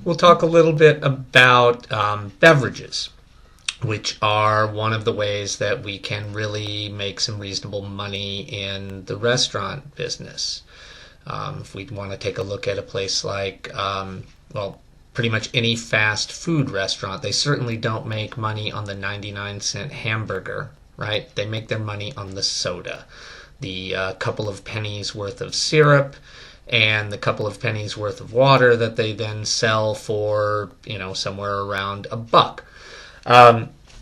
We'll talk a little bit about beverages, which are one of the ways that we can really make some reasonable money in the restaurant business. If we want to take a look at a place like, well, pretty much any fast food restaurant, they certainly don't make money on the 99-cent hamburger, right? They make their money on the soda, the couple of pennies worth of syrup, and the couple of pennies worth of water that they then sell for, somewhere around a buck.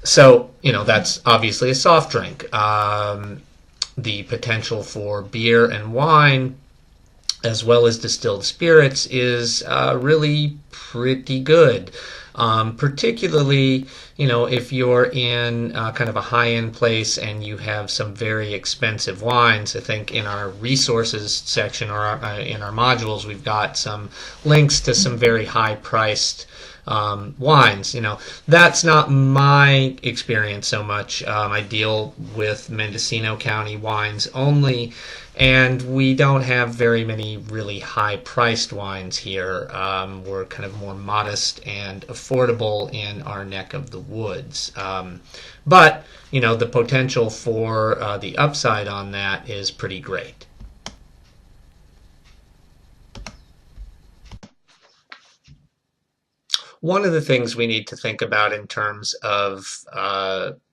So, that's obviously a soft drink. The potential for beer and wine, as well as distilled spirits, is really pretty good. Particularly, if you're in kind of a high-end place and you have some very expensive wines. I think in our resources section or in our modules, we've got some links to some very high-priced wines. That's not my experience so much. I deal with Mendocino County wines only, and we don't have very many really high-priced wines here. We're kind of more modest and affordable in our neck of the woods. But, the potential for the upside on that is pretty great. One of the things we need to think about in terms of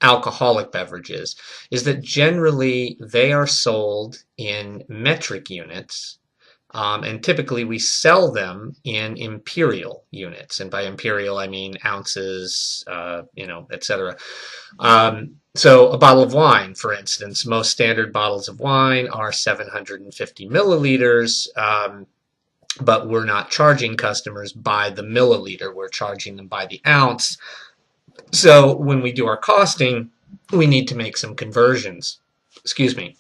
alcoholic beverages is that generally they are sold in metric units, and typically we sell them in imperial units. And by imperial, I mean ounces, etc. So a bottle of wine, for instance, most standard bottles of wine are 750 milliliters. But we're not charging customers by the milliliter, we're charging them by the ounce. So when we do our costing, we need to make some conversions. Excuse me.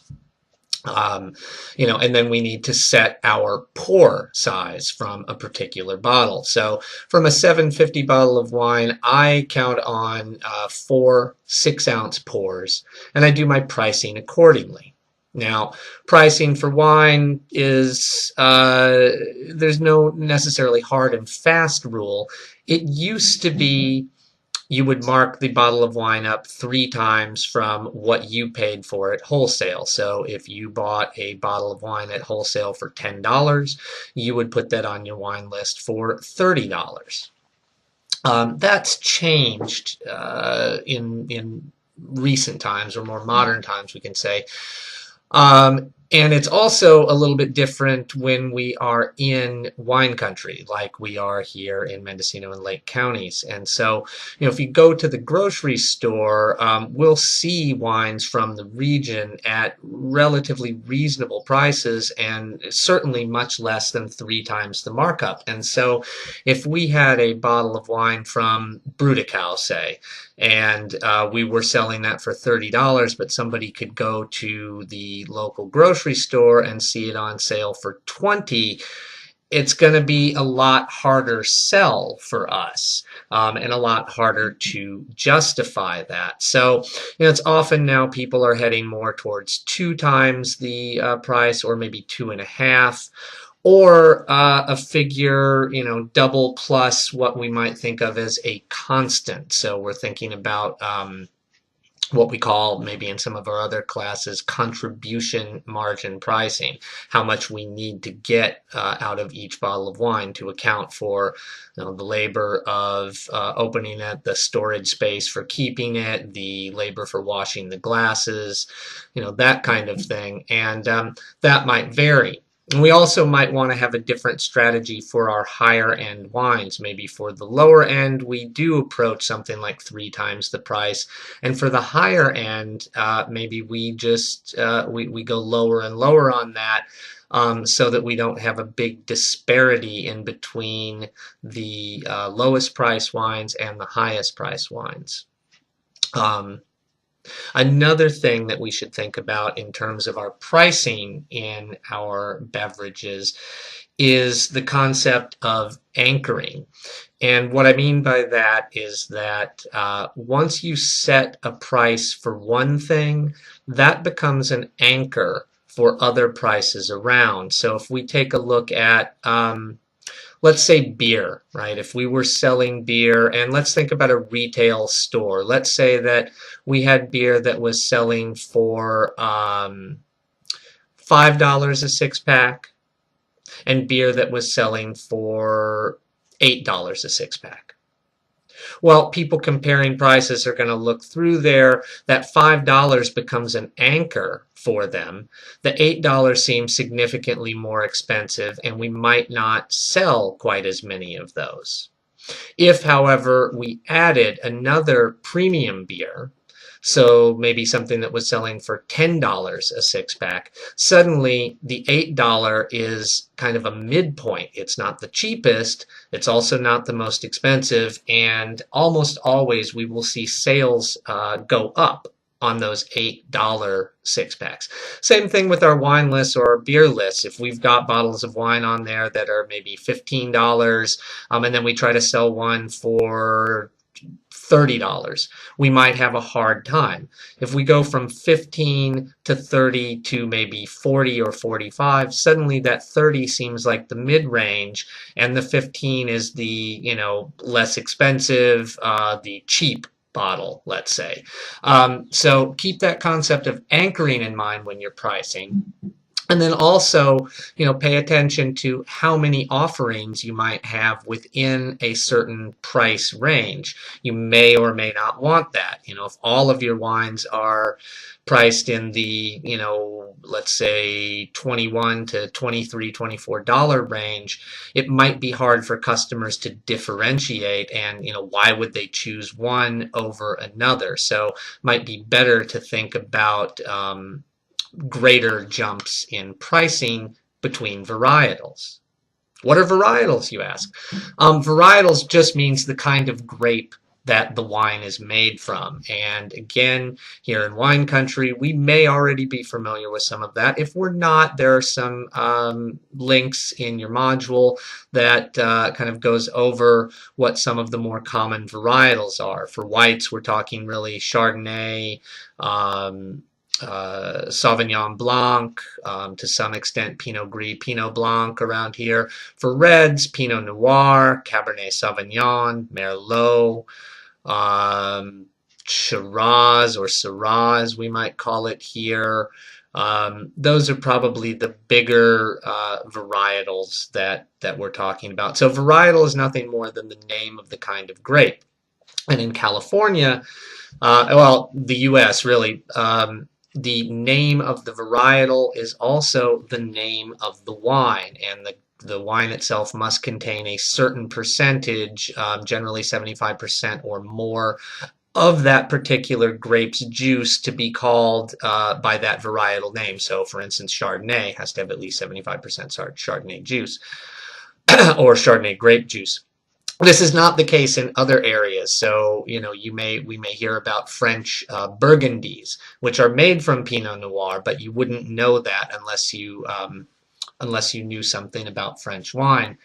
And then we need to set our pour size from a particular bottle. So from a 750 bottle of wine, I count on 4 6-ounce pours, and I do my pricing accordingly. Now, pricing for wine is, there's no necessarily hard and fast rule. It used to be you would mark the bottle of wine up 3 times from what you paid for it wholesale. So if you bought a bottle of wine at wholesale for $10, you would put that on your wine list for $30. That's changed in recent times, or more modern times, we can say. And it's also a little bit different when we are in wine country, like we are here in Mendocino and Lake counties. And so, if you go to the grocery store, we'll see wines from the region at relatively reasonable prices, and certainly much less than 3 times the markup. And so, if we had a bottle of wine from Bruticau, say, and we were selling that for $30, but somebody could go to the local grocery store and see it on sale for $20, it's going to be a lot harder sell for us, and a lot harder to justify that. So, it's often now people are heading more towards 2 times the price, or maybe 2.5. Or a figure, double plus what we might think of as a constant. So we're thinking about what we call, maybe in some of our other classes, contribution margin pricing. How much we need to get out of each bottle of wine to account for the labor of opening it, the storage space for keeping it, the labor for washing the glasses, that kind of thing. And that might vary. And we also might want to have a different strategy for our higher end wines. Maybe for the lower end, we do approach something like 3 times the price. And for the higher end, maybe we just we go lower and lower on that, so that we don't have a big disparity in between the lowest price wines and the highest price wines. Another thing that we should think about in terms of our pricing in our beverages is the concept of anchoring. And what I mean by that is that once you set a price for one thing, that becomes an anchor for other prices around. So if we take a look at let's say beer, right? If we were selling beer, and let's think about a retail store. Let's say that we had beer that was selling for $5 a six pack, and beer that was selling for $8 a six pack. Well, people comparing prices are going to look through there. That $5 becomes an anchor for them. The $8 seems significantly more expensive, and we might not sell quite as many of those. If, however, we added another premium beer, so maybe something that was selling for $10 a six pack, suddenly the $8 is kind of a midpoint. It's not the cheapest, it's also not the most expensive, and almost always we will see sales go up on those $8 six packs. Same thing with our wine lists or our beer lists. If we've got bottles of wine on there that are maybe $15, and then we try to sell one for $30, we might have a hard time. If we go from 15 to 30 to maybe 40 or 45, suddenly that 30 seems like the mid-range, and the 15 is the, less expensive, the cheap bottle, let's say. So keep that concept of anchoring in mind when you're pricing. And then also, pay attention to how many offerings you might have within a certain price range. You may or may not want that. If all of your wines are priced in the, let's say $21 to $23, $24 range, it might be hard for customers to differentiate, and, why would they choose one over another? So it might be better to think about greater jumps in pricing between varietals. What are varietals, you ask? Varietals just means the kind of grape that the wine is made from. And again, here in wine country, we may already be familiar with some of that. If we're not, there are some links in your module that kind of goes over what some of the more common varietals are. For whites, we're talking really Chardonnay, Sauvignon Blanc, to some extent Pinot Gris, Pinot Blanc around here. For reds, Pinot Noir, Cabernet Sauvignon, Merlot, Shiraz or Syrah, we might call it here. Those are probably the bigger varietals that we're talking about. So varietal is nothing more than the name of the kind of grape. And in California, well, the U.S. really, the name of the varietal is also the name of the wine, and the wine itself must contain a certain percentage, generally 75% or more, of that particular grape's juice to be called by that varietal name. So, for instance, Chardonnay has to have at least 75% Chardonnay juice or Chardonnay grape juice. This is not the case in other areas. So, we may hear about French Burgundies, which are made from Pinot Noir, but you wouldn't know that unless you knew something about French wine.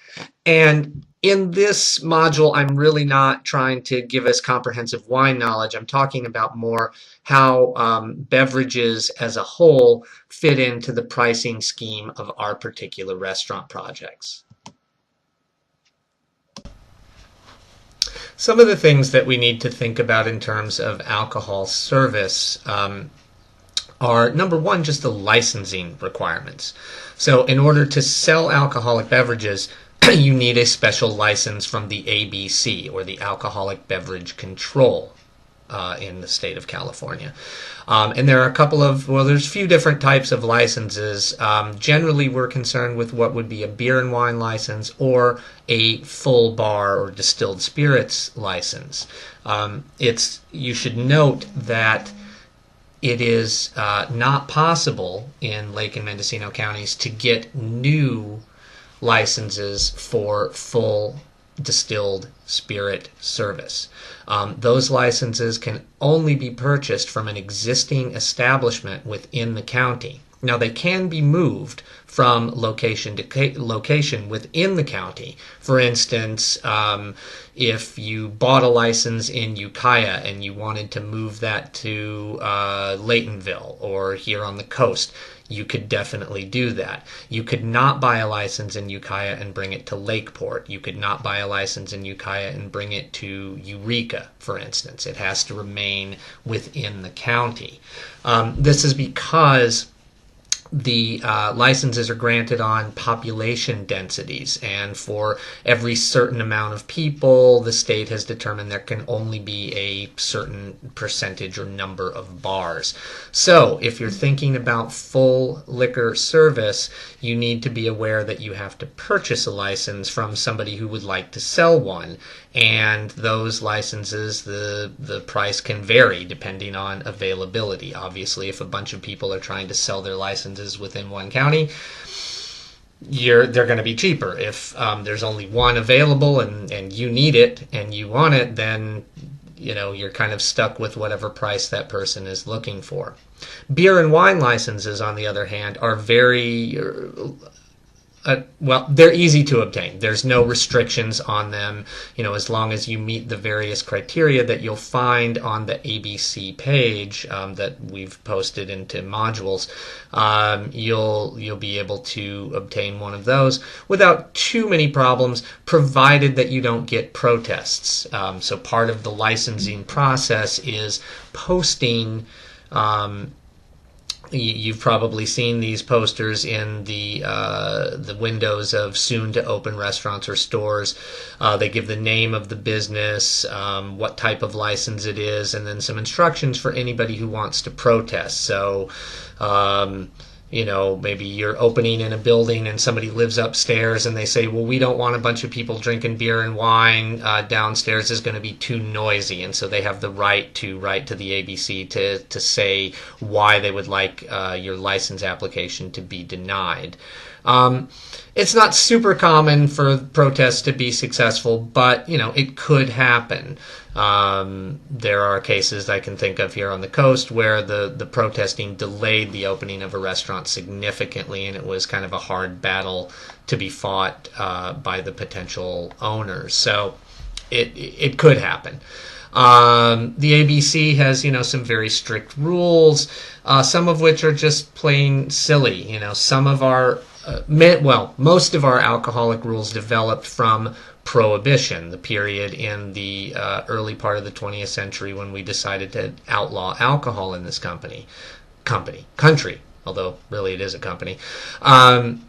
And in this module, I'm really not trying to give us comprehensive wine knowledge. I'm talking about more how beverages as a whole fit into the pricing scheme of our particular restaurant projects. Some of the things that we need to think about in terms of alcohol service are, number one, just the licensing requirements. So in order to sell alcoholic beverages, you need a special license from the ABC, or the Alcoholic Beverage Control, in the state of California. And there are a couple of, there's a few different types of licenses. Generally, we're concerned with what would be a beer and wine license or a full bar or distilled spirits license. You should note that it is not possible in Lake and Mendocino counties to get new licenses for full distilled spirit service. Those licenses can only be purchased from an existing establishment within the county. Now, they can be moved from location to location within the county. For instance, if you bought a license in Ukiah and you wanted to move that to Laytonville or here on the coast, you could definitely do that. You could not buy a license in Ukiah and bring it to Lakeport. You could not buy a license in Ukiah and bring it to Eureka, for instance. It has to remain within the county. This is because the licenses are granted on population densities, and for every certain amount of people, the state has determined there can only be a certain percentage or number of bars. So if you're thinking about full liquor service, you need to be aware that you have to purchase a license from somebody who would like to sell one, and those licenses, the price can vary depending on availability. Obviously, if a bunch of people are trying to sell their licenses within one county, they're going to be cheaper. If there's only one available and you need it and you want it, then you're kind of stuck with whatever price that person is looking for. Beer and wine licenses, on the other hand, are very well, they're easy to obtain. There's no restrictions on them, as long as you meet the various criteria that you'll find on the ABC page that we've posted into modules. You'll be able to obtain one of those without too many problems, provided that you don't get protests. So part of the licensing process is posting. You've probably seen these posters in the windows of soon-to-open restaurants or stores. They give the name of the business, what type of license it is, and then some instructions for anybody who wants to protest. So, maybe you're opening in a building and somebody lives upstairs and they say, well, we don't want a bunch of people drinking beer and wine. Downstairs is going to be too noisy. And so they have the right to write to the ABC to say why they would like your license application to be denied. It's not super common for protests to be successful, but, it could happen. There are cases I can think of here on the coast where the protesting delayed the opening of a restaurant significantly, and it was kind of a hard battle to be fought by the potential owners. So it could happen. The ABC has, some very strict rules, some of which are just plain silly. Some of our most of our alcoholic rules developed from Prohibition, the period in the early part of the 20th century when we decided to outlaw alcohol in this country, although really it is a company. And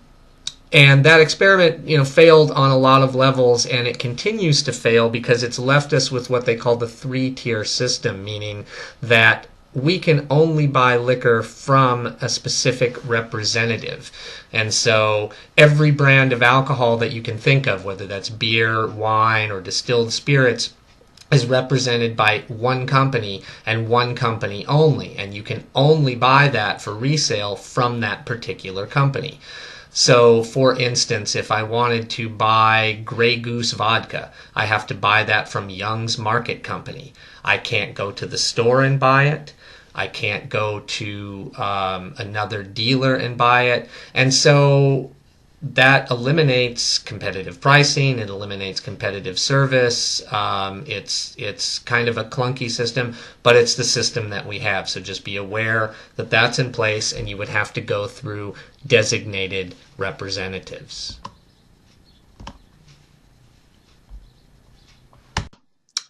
that experiment, failed on a lot of levels, and it continues to fail because it's left us with what they call the three-tier system, meaning that we can only buy liquor from a specific representative. And so every brand of alcohol that you can think of, whether that's beer, wine, or distilled spirits, is represented by one company and one company only. And you can only buy that for resale from that particular company. So, for instance, if I wanted to buy Grey Goose vodka, I have to buy that from Young's Market Company. I can't go to the store and buy it. I can't go to another dealer and buy it. And so that eliminates competitive pricing. It eliminates competitive service. It's kind of a clunky system, but it's the system that we have. So just be aware that that's in place, and you would have to go through designated representatives.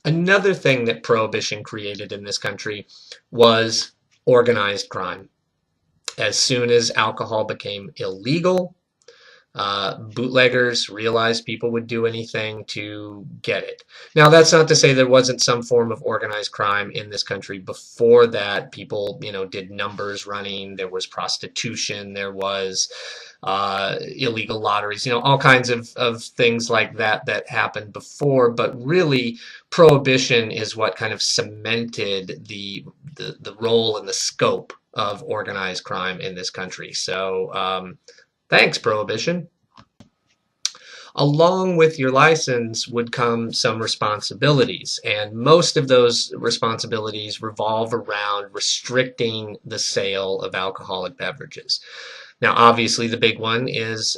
Another thing that Prohibition created in this country was organized crime. As soon as alcohol became illegal, bootleggers realized people would do anything to get it. Now, that's not to say there wasn't some form of organized crime in this country before that. People, did numbers running. There was prostitution. There was illegal lotteries. All kinds of things like that happened before. But really, Prohibition is what kind of cemented the role and the scope of organized crime in this country. So, thanks, Prohibition. Along with your license would come some responsibilities, and most of those responsibilities revolve around restricting the sale of alcoholic beverages. Now, obviously, the big one is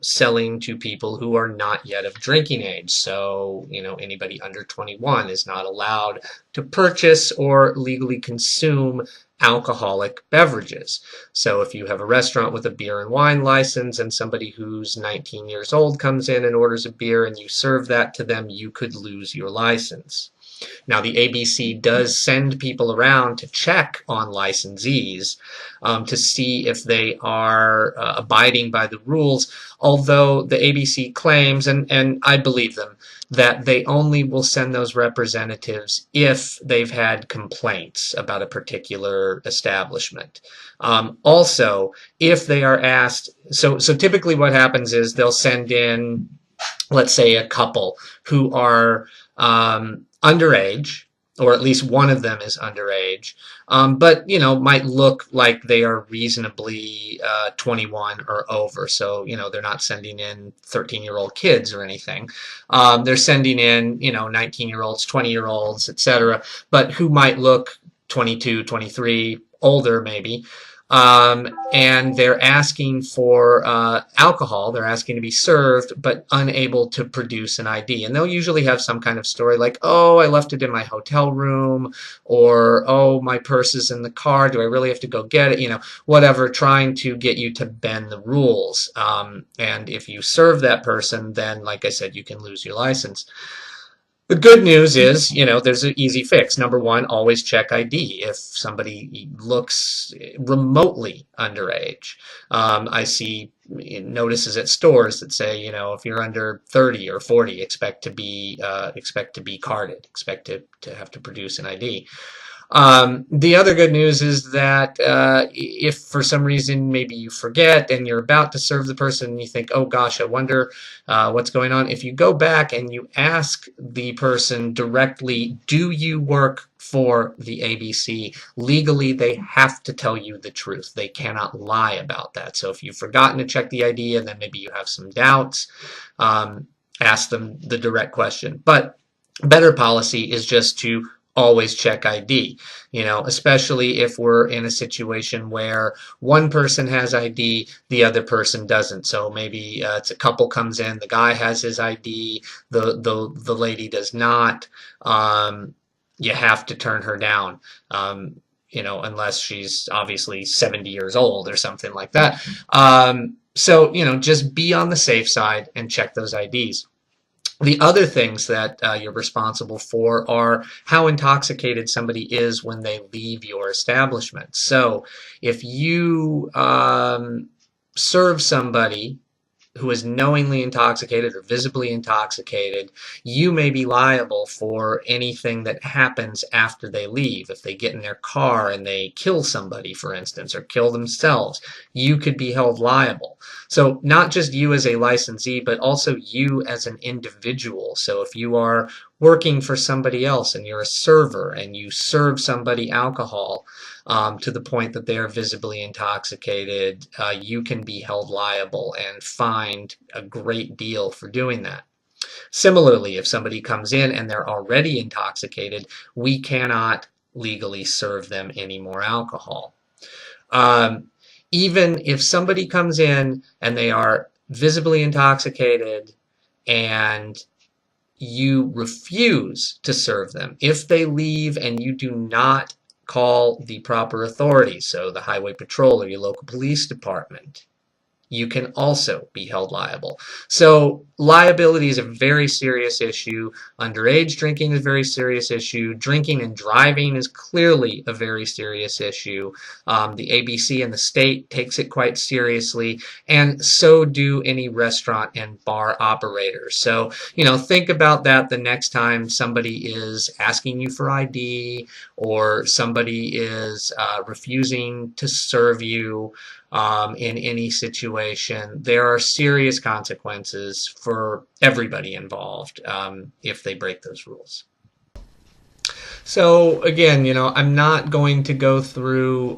selling to people who are not yet of drinking age. So, anybody under 21 is not allowed to purchase or legally consume alcoholic beverages. So if you have a restaurant with a beer and wine license and somebody who's 19 years old comes in and orders a beer and you serve that to them, you could lose your license. Now, the ABC does send people around to check on licensees to see if they are abiding by the rules, although the ABC claims, and I believe them, that they only will send those representatives if they've had complaints about a particular establishment. Also, if they are asked, so typically what happens is they'll send in, let's say, a couple who are underage, or at least one of them is underage, but might look like they are reasonably 21 or over. So they're not sending in 13-year-old kids or anything. They're sending in 19-year-olds, 20-year-olds, etc., but who might look 22, 23, older maybe. And they're asking for alcohol. They're asking to be served, but unable to produce an ID. And they'll usually have some kind of story like, oh, I left it in my hotel room, or, oh, my purse is in the car. Do I really have to go get it? Whatever, trying to get you to bend the rules. And if you serve that person, then, like I said, you can lose your license. The good news is, there's an easy fix. Number one, always check ID if somebody looks remotely underage. I see notices at stores that say, if you're under 30 or 40, expect to be carded, expect to have to produce an ID. The other good news is that if for some reason maybe you forget and you're about to serve the person and you think, oh gosh, I wonder what's going on, if you go back and you ask the person directly, do you work for the ABC? Legally, they have to tell you the truth. They cannot lie about that. So if you've forgotten to check the ID and then maybe you have some doubts, ask them the direct question. But better policy is just to always check ID, especially if we're in a situation where one person has ID, the other person doesn't. So maybe it's a couple comes in, the guy has his ID, the lady does not. You have to turn her down, unless she's obviously 70 years old or something like that. So, just be on the safe side and check those IDs. The other things that you're responsible for are how intoxicated somebody is when they leave your establishment. So if you serve somebody who is knowingly intoxicated or visibly intoxicated, you may be liable for anything that happens after they leave. If they get in their car and they kill somebody, for instance, or kill themselves, you could be held liable. So not just you as a licensee, but also you as an individual. So if you are working for somebody else and you're a server and you serve somebody alcohol to the point that they are visibly intoxicated, you can be held liable and fined a great deal for doing that. Similarly, if somebody comes in and they're already intoxicated, we cannot legally serve them any more alcohol. Even if somebody comes in and they are visibly intoxicated and you refuse to serve them, if they leave and you do not call the proper authorities, so the highway patrol or your local police department, you can also be held liable. So liability is a very serious issue. Underage drinking is a very serious issue. Drinking and driving is clearly a very serious issue. The ABC and the state takes it quite seriously, and so do any restaurant and bar operators. So, think about that the next time somebody is asking you for ID or somebody is refusing to serve you. In any situation, there are serious consequences for everybody involved if they break those rules. So again, I'm not going to go through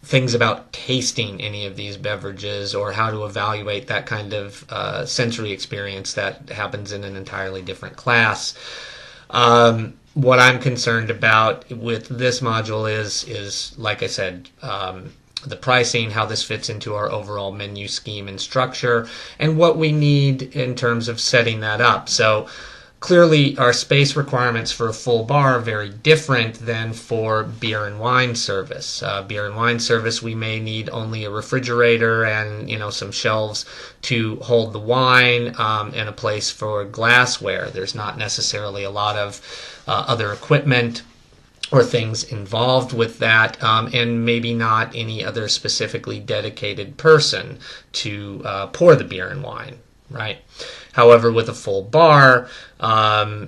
things about tasting any of these beverages or how to evaluate that kind of sensory experience that happens in an entirely different class. What I'm concerned about with this module is like I said, the pricing, how this fits into our overall menu scheme and structure, and what we need in terms of setting that up. So clearly our space requirements for a full bar are very different than for beer and wine service. Beer and wine service, we may need only a refrigerator and some shelves to hold the wine, and a place for glassware. There's not necessarily a lot of other equipment or things involved with that, and maybe not any other specifically dedicated person to pour the beer and wine, right? However, with a full bar,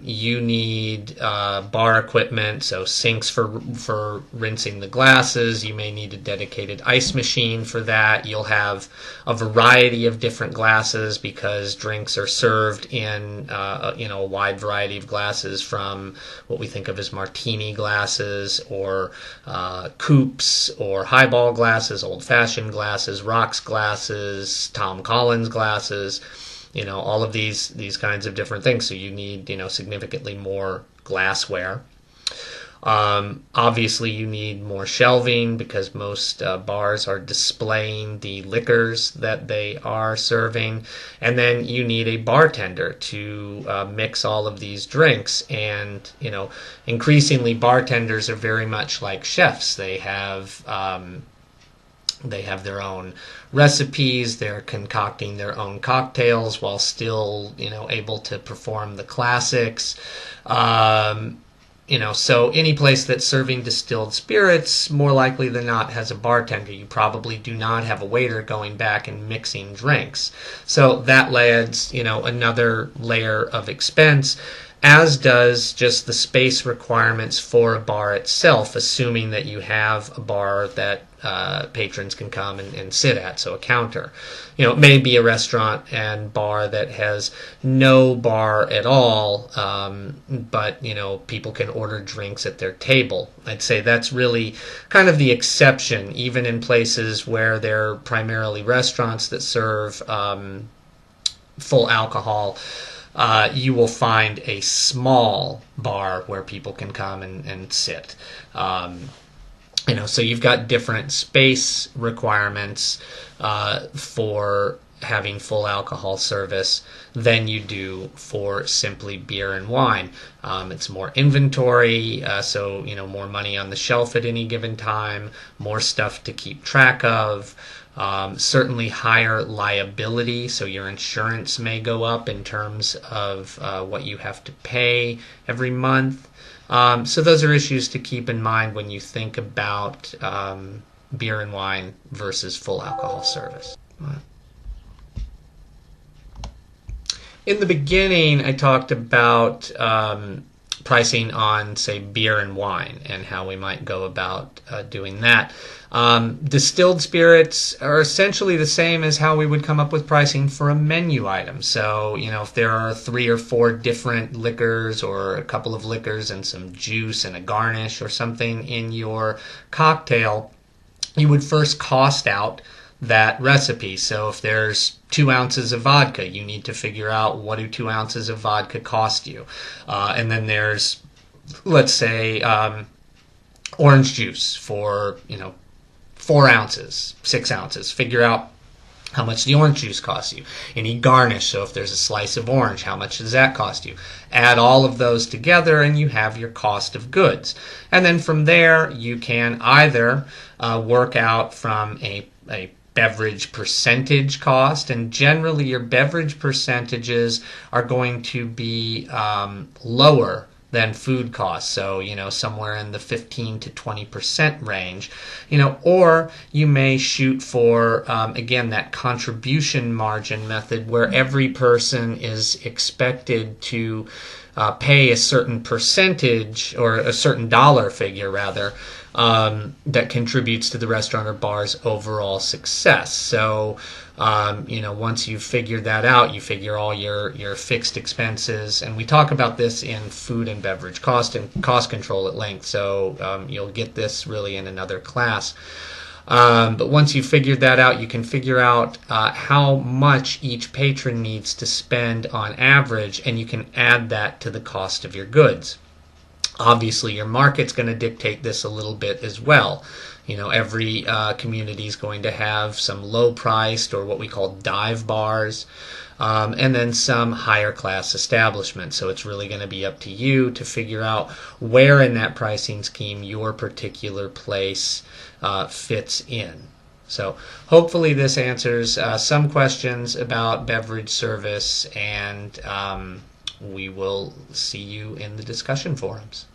you need bar equipment, so sinks for rinsing the glasses. You may need a dedicated ice machine for that. You'll have a variety of different glasses because drinks are served in a wide variety of glasses, from what we think of as martini glasses or coupes or highball glasses, old-fashioned glasses, rocks glasses, Tom Collins glasses. All of these kinds of different things. So you need, significantly more glassware. Obviously, you need more shelving because most bars are displaying the liquors that they are serving. And then you need a bartender to mix all of these drinks. And, increasingly bartenders are very much like chefs. They have their own recipes. They're concocting their own cocktails while still, able to perform the classics. So any place that's serving distilled spirits, more likely than not, has a bartender. You probably do not have a waiter going back and mixing drinks. So that adds, another layer of expense, as does just the space requirements for a bar itself, assuming that you have a bar that patrons can come and sit at, so a counter. It may be a restaurant and bar that has no bar at all, but people can order drinks at their table. I'd say that's really kind of the exception, even in places where they're primarily restaurants that serve full alcohol. You will find a small bar where people can come and sit. So you've got different space requirements for having full alcohol service than you do for simply beer and wine. It's more inventory, so more money on the shelf at any given time, more stuff to keep track of. Certainly higher liability, so your insurance may go up in terms of what you have to pay every month. So those are issues to keep in mind when you think about beer and wine versus full alcohol service. In the beginning, I talked about pricing on, say, beer and wine and how we might go about doing that. Distilled spirits are essentially the same as how we would come up with pricing for a menu item. So, if there are 3 or 4 different liquors or a couple of liquors and some juice and a garnish or something in your cocktail, you would first cost out that recipe. So if there's 2 ounces of vodka, you need to figure out what do 2 ounces of vodka cost you. And then there's, let's say, orange juice for, 4 ounces, 6 ounces. Figure out how much the orange juice costs you. Any garnish, so if there's a slice of orange, how much does that cost you? Add all of those together and you have your cost of goods. And then from there, you can either work out from a beverage percentage cost, and generally your beverage percentages are going to be lower than food costs, so somewhere in the 15 to 20% range, or you may shoot for again that contribution margin method where every person is expected to pay a certain percentage or a certain dollar figure rather that contributes to the restaurant or bar's overall success. So once you've figured that out, you figure all your fixed expenses, and we talk about this in food and beverage cost and cost control at length, so you'll get this really in another class. But once you've figured that out, you can figure out how much each patron needs to spend on average, and you can add that to the cost of your goods. Obviously, your market's going to dictate this a little bit as well. Every community is going to have some low-priced or what we call dive bars, and then some higher class establishments. So it's really going to be up to you to figure out where in that pricing scheme your particular place fits in. So hopefully this answers some questions about beverage service, and we will see you in the discussion forums.